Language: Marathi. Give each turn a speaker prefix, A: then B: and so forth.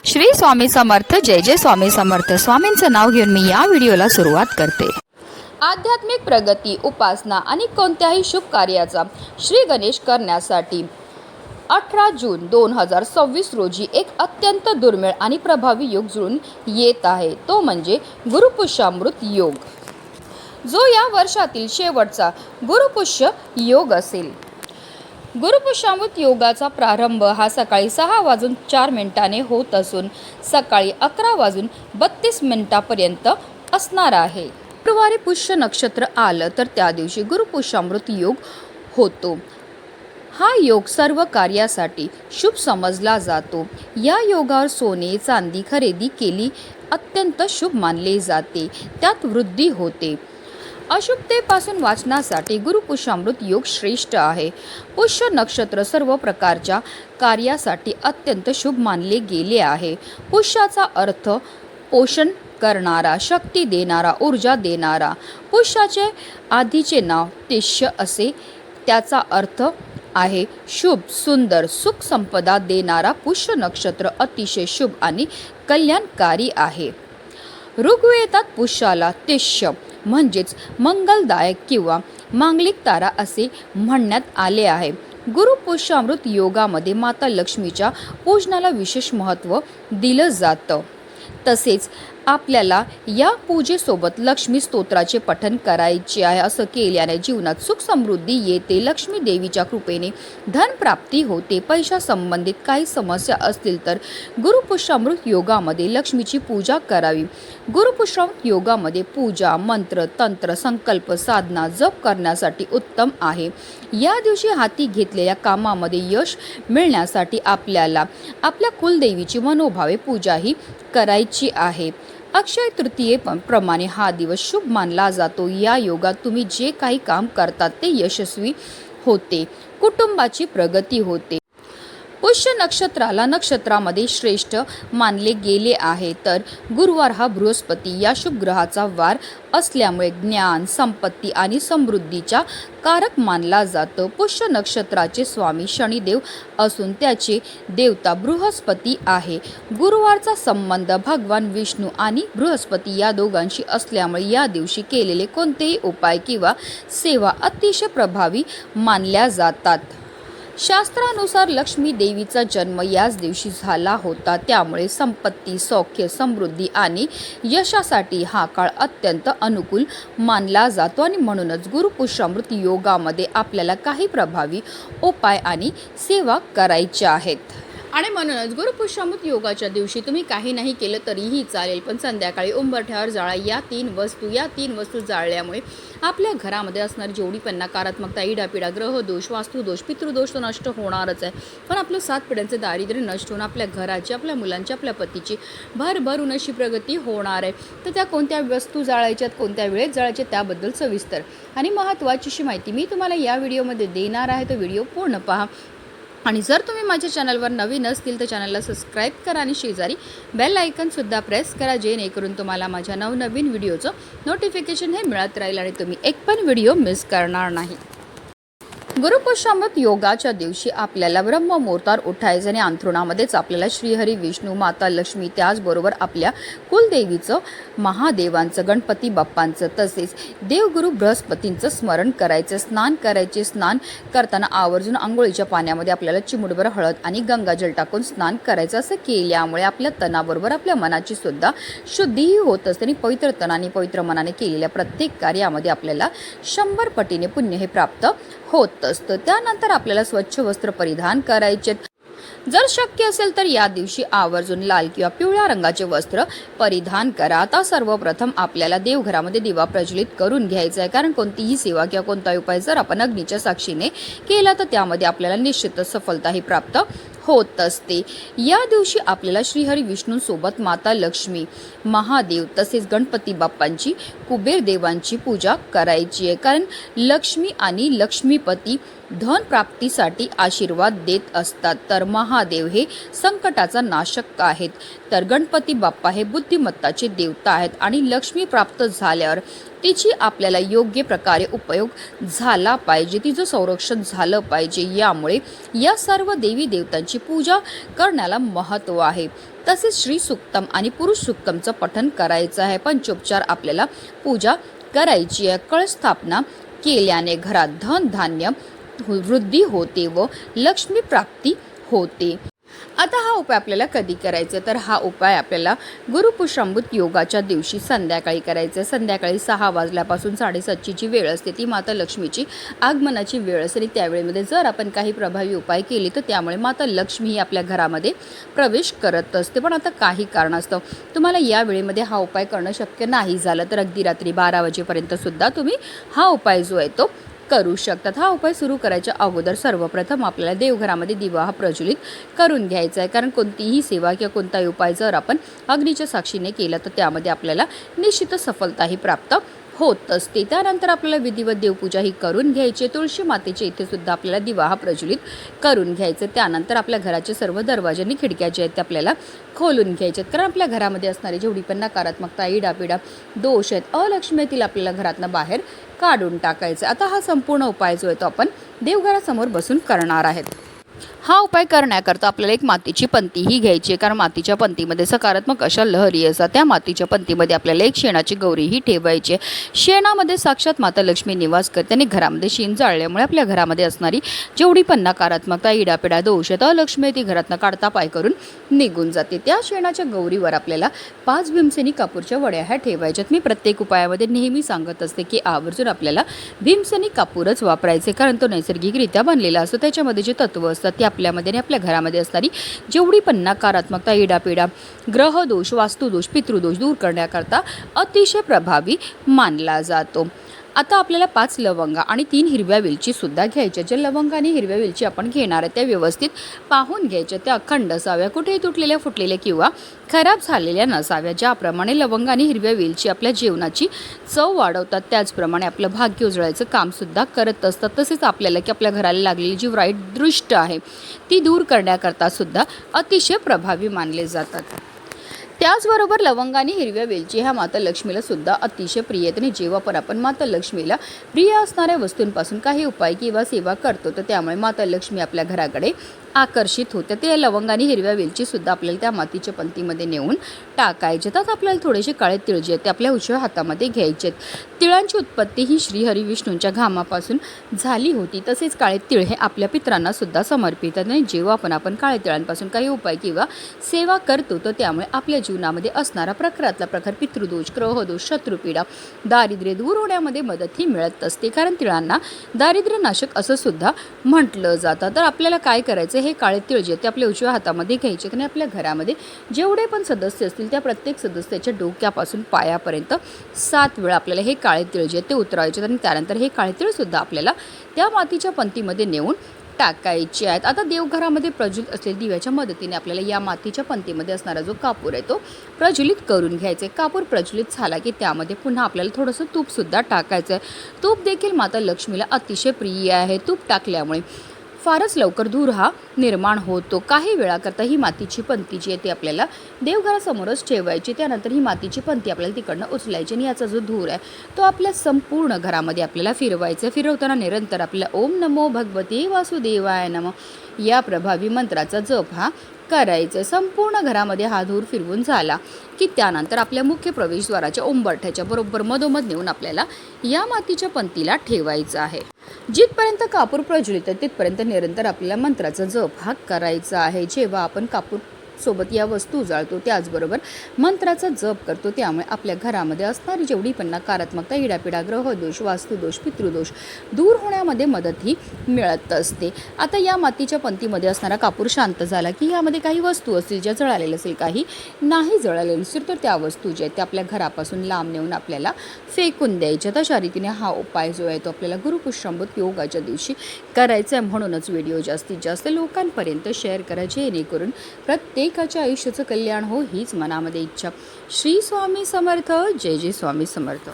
A: श्री स्वामी समर्थ. जय जय स्वामी समर्थ. स्वामींचं नाव घेऊन मी या व्हिडिओला सुरुवात करते. आध्यात्मिक प्रगती, उपासना आणि कोणत्याही शुभ कार्याचा श्री गणेश करण्यासाठी 18 जून 2026 रोजी एक अत्यंत दुर्मिळ आणि प्रभावी योग जुळून येत आहे. तो म्हणजे गुरुपुष्यामृत योग, जो या वर्षातील शेवटचा गुरुपुष्य योग असेल. गुरुपुष्यामृत योगाचा प्रारंभ हा सकाळी 6:04 होत असून सकाळी 11:32 असणार आहे. शुक्रवारी पुष्य नक्षत्र आलं तर त्या दिवशी गुरुपुष्यामृत योग होतो. हा योग सर्व कार्यासाठी शुभ समजला जातो. या योगावर सोने चांदी खरेदी केली अत्यंत शुभ मानले जाते. त्यात वृद्धी होते. अशुभतेपासून वाचण्यासाठी गुरुपुष्यामृत योग श्रेष्ठ आहे. पुष्य नक्षत्र सर्व प्रकारच्या कार्यासाठी अत्यंत शुभ मानले गेले आहे. पुष्याचा अर्थ पोषण करणारा, शक्ती देणारा, ऊर्जा देणारा. पुष्याचे आधीचे नाव तिष्य असे. त्याचा अर्थ आहे शुभ, सुंदर, सुख संपदा देणारा. पुष्य नक्षत्र अतिशय शुभ आणि कल्याणकारी आहे. ऋग्वेदात पुष्याला तिष्य म्हणजेच मंगलदायक किंवा मांगलिक तारा असे म्हणण्यात आले आहे. गुरुपुष्यामृत योगामध्ये माता लक्ष्मीच्या पूजनाला विशेष महत्त्व दिलं जातं. तसेच आपल्याला या पूजेसोबत लक्ष्मी स्तोत्राचे पठण करायचे आहे. असं केल्याने जीवनात सुख समृद्धी येते. लक्ष्मी देवीच्या कृपेने धनप्राप्ती होते. पैशासंबंधित काही समस्या असतील तर गुरुपुष्यामृत योगामध्ये लक्ष्मीची पूजा करावी. गुरुपुष्यामृत योगामध्ये पूजा, मंत्र, तंत्र, संकल्प, साधना, जप करण्यासाठी उत्तम आहे. या दिवशी हाती घेतलेल्या कामामध्ये यश मिळण्यासाठी आपल्याला आपल्या कुलदेवीची मनोभावे पूजाही करायची आहे. अक्षय तृतीयेप्रमाणे हा दिवस शुभ मानला जातो. या योगात तुम्ही जे काही काम करतात ते यशस्वी होते. कुटुंबाची प्रगती होते. पुष्य नक्षत्राला नक्षत्रामध्ये श्रेष्ठ मानले गेले आहे. तर गुरुवार हा बृहस्पती या शुभ ग्रहाचा वार असल्यामुळे ज्ञान, संपत्ती आणि समृद्धीचा कारक मानला जातो. पुष्य नक्षत्राचे स्वामी शनिदेव असून त्याचे देवता बृहस्पती आहे. गुरुवारचा संबंध भगवान विष्णू आणि बृहस्पती या दोघांशी असल्यामुळे या दिवशी केलेले कोणतेही उपाय किंवा सेवा अतिशय प्रभावी मानल्या जातात. शास्त्रानुसार लक्ष्मी देवीचा जन्म याच दिवशी झाला होता. त्यामुळे संपत्ती, सौख्य, समृद्धी आणि यशासाठी हा काळ अत्यंत अनुकूल मानला जातो आणि म्हणूनच गुरुपुष्यामृत योगामध्ये आपल्याला काही प्रभावी उपाय आणि सेवा करायच्या आहेत. आणि म्हणूनच गुरुपुष्यामृत योगाच्या दिवशी तुम्ही काही नाही केलं तरीही चालेल, पण संध्याकाळी उंबरठ्यावर जाळा. या तीन वस्तू जाळल्यामुळे आपल्या घरामध्ये असणारी जेवढी पण नकारात्मकता, इडापिडा, ग्रहदोष, वास्तुदोष, पितृदोष तो नष्ट होणारच आहे. पण आपलं 7 पिढ्यांचे दारिद्र्य नष्ट होऊन आपल्या घराची, आपल्या मुलांची, आपल्या पतीची भरभरून अशी प्रगती होणार आहे. तर त्या कोणत्या वस्तू जाळायच्यात, कोणत्या वेळेत जाळायच्या त्याबद्दल सविस्तर आणि महत्त्वाची माहिती मी तुम्हाला या व्हिडिओमध्ये देणार आहे. तो व्हिडिओ पूर्ण पहा. आणि जर तुम्ही माझ्या चॅनलवर नवीन असतील तर चॅनलला सबस्क्राईब करा आणि शेजारी बेल आयकॉनसुद्धा प्रेस करा, जेणेकरून तुम्हाला माझ्या नवनवीन व्हिडिओचं नोटिफिकेशन हे मिळत राहील आणि तुम्ही एक पण व्हिडिओ मिस करणार नाही. गुरुपुष्यामृत योगाच्या दिवशी आपल्याला ब्रह्ममुहूर्तावर उठायचं आणि अंथरुणामध्येच आपल्याला श्रीहरी, विष्णू, माता लक्ष्मी, त्याचबरोबर आपल्या कुलदेवीचं, महादेवांचं, गणपती बाप्पांचं तसेच देवगुरु बृहस्पतींचं स्मरण करायचं. स्नान करायचे. स्नान करताना आवर्जून आंघोळीच्या पाण्यामध्ये आपल्याला चिमूटभर हळद आणि गंगाजल टाकून स्नान करायचं. असं केल्यामुळे आपल्या तनाबरोबर आपल्या मनाची सुद्धा शुद्धीही होत असते आणि पवित्र तनाने, पवित्र मनाने केलेल्या प्रत्येक कार्यामध्ये आपल्याला 100 पटीने पुण्य हे प्राप्त होत असतं. त्यानंतर आपल्याला स्वच्छ वस्त्र परिधान करायचे. जर शक्य असेल तर या दिवशी आवर्जून लाल किंवा पिवळ्या रंगाचे वस्त्र परिधान करा. आता सर्वप्रथम आपल्याला देवघरामध्ये दिवा प्रज्वलित करून घ्यायचा आहे, कारण कोणतीही सेवा किंवा कोणताही उपाय जर आपण अग्नीच्या साक्षीने केला तर त्यामध्ये आपल्याला निश्चितच सफलता ही प्राप्त होत असते. या दिवशी आपल्याला श्रीहरी विष्णूंसोबत माता लक्ष्मी, महादेव तसेच गणपती बाप्पांची, कुबेर देवांची पूजा करायची आहे, कारण लक्ष्मी आणि लक्ष्मीपती धन प्राप्तीसाठी आशीर्वाद देत असतात. तर महादेव हे संकटाचा नाशक आहेत. तर गणपती बाप्पा हे बुद्धिमत्ताचे देवता आहेत आणि लक्ष्मी प्राप्त झाल्यावर तिची आपल्याला योग्य प्रकारे उपयोग झाला पाहिजे, तिचं संरक्षण झालं पाहिजे. यामुळे या सर्व देवी देवतांची पूजा करण्याला महत्त्व आहे. तसेच श्री सुक्तम आणि पुरुष सुक्तमचं पठण करायचं आहे. पंचोपचार आपल्याला पूजा करायची आहे. कळश स्थापना केल्याने घरात धन धान्य वृद्धी होते व लक्ष्मी प्राप्ती होते. आता हा उपाय आपल्याला कधी करायचा, तर हा उपाय आपल्याला गुरुपुष्यामृत योगाच्या दिवशी संध्याकाळी करायचा. संध्याकाळी 6 वाजल्यापासून 7:30ची जी वेळ असते ती माता लक्ष्मीची आगमनाची वेळ असते आणि त्यावेळेमध्ये जर आपण काही प्रभावी उपाय केले तर त्यामुळे माता लक्ष्मी ही आपल्या घरामध्ये प्रवेश करत असते. पण आता काही कारणास्तव तुम्हाला या वेळेमध्ये हा उपाय करणं शक्य नाही झालं तर अगदी रात्री 12 वाजेपर्यंत सुद्धा तुम्ही हा उपाय जो आहे तो करू शकतात. हा उपाय सुरू करायच्या अगोदर सर्वप्रथम आपल्याला देवघरामध्ये दिवा हा प्रज्वलित करून घ्यायचा आहे. कारण कोणतीही सेवा किंवा कोणताही उपाय जर आपण अग्नीच्या साक्षीने केला तर त्यामध्ये आपल्याला निश्चितच सफलताही प्राप्त होत असते. त्यानंतर आपल्याला विधिवत देवपूजा ही करून घ्यायची. तुळशी मातेच्या इथे सुद्धा आपल्याला दिवा हा प्रज्वलित करून घ्यायचा. त्यानंतर आपल्या घराचे सर्व दरवाजे आणि खिडक्या जे आहेत ते आपल्याला खोलून घ्यायचे. कारण आपल्या घरामध्ये असणारी जेवढी पण नकारात्मकता, इडापिडा, दोष आहेत, अलक्ष्मी आपल्याला घरातनं बाहेर काढून टाकायचं. आता हा संपूर्ण उपाय जो आहे तो आपण देवघरासमोर बसून करणार आहेत. हा उपाय करण्याकरता आपल्याला एक मातीची पंतीही घ्यायची आहे. कारण मातीच्या पंतीमध्ये सकारात्मक अशा लहरी असतात. त्या मातीच्या पंतीमध्ये आपल्याला एक शेणाची गौरीही ठेवायची आहे. शेणामध्ये साक्षात माता लक्ष्मी निवास करते आणि घरामध्ये शेण जाळल्यामुळे आपल्या घरामध्ये असणारी जेवढी पण नकारात्मकता, इडापिडा, दोष आहेत, अलक्ष्मी ती घरातनं काढता पाय करून निघून जाते. त्या शेणाच्या गौरीवर आपल्याला 5 भीमसेनी कापूरच्या वड्या ह्या ठेवायच्यात. मी प्रत्येक उपायामध्ये नेहमी सांगत असते की आवर्जून आपल्याला भीमसेनी कापूरच वापरायचे. कारण तो नैसर्गिकरित्या बनलेला असतो. त्याच्यामध्ये जे तत्व असतात ती आपल्यामध्ये आणि आपल्या घरामध्ये असणारी जेवढी पण नकारात्मकता, इडापिडा, ग्रहदोष, वास्तुदोष, पितृदोष दूर करण्याकरता अतिशय प्रभावी मानला जातो. आता आपल्याला 5 लवंगा आणि 3 हिरव्या वेलची सुद्धा घ्यायच्या. ज्या लवंग आणि हिरव्या वेलची आपण घेणार आहे त्या व्यवस्थित पाहून घ्यायच्या. त्या अखंड असाव्या, कुठेही तुटलेल्या, फुटलेल्या किंवा खराब झालेल्या नसाव्या. ज्याप्रमाणे लवंग आणि हिरव्या वेलची आपल्या जेवणाची चव वाढवतात त्याचप्रमाणे आपलं भाग्य उजळायचं कामसुद्धा करत असतात. तसेच आपल्याला की आपल्या घराला लागलेली जी वाईट दृष्ट आहे ती दूर करण्याकरता सुद्धा अतिशय प्रभावी मानले जातात. त्याचबरोबर लवंग आणि हिरव्या वेलची ह्या माता लक्ष्मीला सुद्धा अतिशय प्रिय आहेत. आणि जेव्हा पण आपण माता लक्ष्मीला प्रिय असणाऱ्या वस्तूंपासून काही उपाय किंवा सेवा करतो तर त्यामुळे माता लक्ष्मी आपल्या घराकडे आकर्षित होते. ते लवंग आणि हिरव्या वेलची सुद्धा आपल्याला त्या मातीच्या पंतीमध्ये नेऊन टाकायचे. तर आपल्याला थोडेसे काळे तिळ जे आहेत ते आपल्या उजव्या हातामध्ये घ्यायचे आहेत. तिळांची उत्पत्ती ही श्री हरी विष्णूंच्या घामापासून झाली होती. तसेच काळे तिळ हे आपल्या पितरांना सुद्धा समर्पित आहेत. आणि जेव्हा पण आपण काळे तिळांपासून काही उपाय किंवा सेवा करतो तर त्यामुळे आपल्या जीवनामध्ये असणारा प्रखरातला प्रखर पितृदोष, ग्रहदोष, शत्रुपीडा, दारिद्र्य दूर होण्यामध्ये मदतही मिळत असते. कारण तिळांना दारिद्र्यनाशक असं सुद्धा म्हटलं जातं. तर आपल्याला काय करायचं, हे काळे तिळ जे ते आपल्या उजव्या हातामध्ये घ्यायचे आणि आपल्या घरामध्ये जेवढे पण सदस्य असतील त्या प्रत्येक सदस्याच्या डोक्यापासून पायापर्यंत 7 वेळा आपल्याला हे काळे तिळ जे ते उतरवायचे. आणि त्यानंतर हे काळे तिळ सुद्धा आपल्याला त्या मातीच्या पंतीमध्ये नेऊन टाकायचे आहेत. आता देवघरामध्ये प्रज्वलित असलेल्या दिव्याच्या मदतीने आपल्याला या मातीच्या पंतीमध्ये असणारा जो कापूर आहे तो प्रज्वलित करून घ्यायचा आहे. कापूर प्रज्वलित झाला की त्यामध्ये पुन्हा आपल्याला थोडंसं तूपसुद्धा टाकायचं आहे. तूप देखील माता लक्ष्मीला अतिशय प्रिय आहे. तूप टाकल्यामुळे फारच लवकर धूर हा निर्माण होतो. काही वेळाकरता ही मातीची पंती जी आहे ती आपल्याला देवघरासमोरच ठेवायची. त्यानंतर ही मातीची पंती आपल्याला तिकडनं उचलायची आणि याचा जो धूर आहे तो आपल्या संपूर्ण घरामध्ये आपल्याला फिरवायचा. फिरवताना निरंतर आपल्या ओम नमो भगवते वासुदेवाय नमः या प्रभावी मंत्राचा जप हा करायचं. संपूर्ण घरामध्ये हा धूर फिरवून झाला की त्यानंतर आपल्या मुख्य प्रवेशद्वाराच्या उंबरठ्याच्या बरोबर मधोमध नेऊन आपल्याला या मातीच्या पंतीला ठेवायचं आहे. जिथपर्यंत कापूर प्रज्वलित आहे तिथपर्यंत निरंतर आपल्याला मंत्राचा जप हा करायचा आहे. जेव्हा आपण कापूर सोबत या वस्तू जाळतो त्याचबरोबर मंत्राचा जप करतो त्यामुळे आपल्या घरामध्ये असणारी जेवढी पण नकारात्मकता, इडापिडा, ग्रहदोष, वास्तुदोष, पितृदोष दूर होण्यामध्ये मदतही मिळत असते. आता या मातीच्या पंतीमध्ये असणारा कापूर शांत झाला की यामध्ये काही वस्तू असतील ज्या जळालेल्या असेल, काही नाही जळालेल्या असेल तर त्या वस्तू ज्या आहेत त्या आपल्या घरापासून लांब नेऊन आपल्याला फेकून द्यायच्या. तशा रीतीने हा उपाय जो आहे तो आपल्याला गुरुपुष्यामृत योगाच्या दिवशी करायचा आहे. म्हणूनच व्हिडिओ जास्तीत जास्त लोकांपर्यंत शेअर करा जेणेकरून प्रत्येकाच्या आयुष्याचं कल्याण हो हीच मनामध्ये इच्छा. श्री स्वामी समर्थ. जय जय स्वामी समर्थ.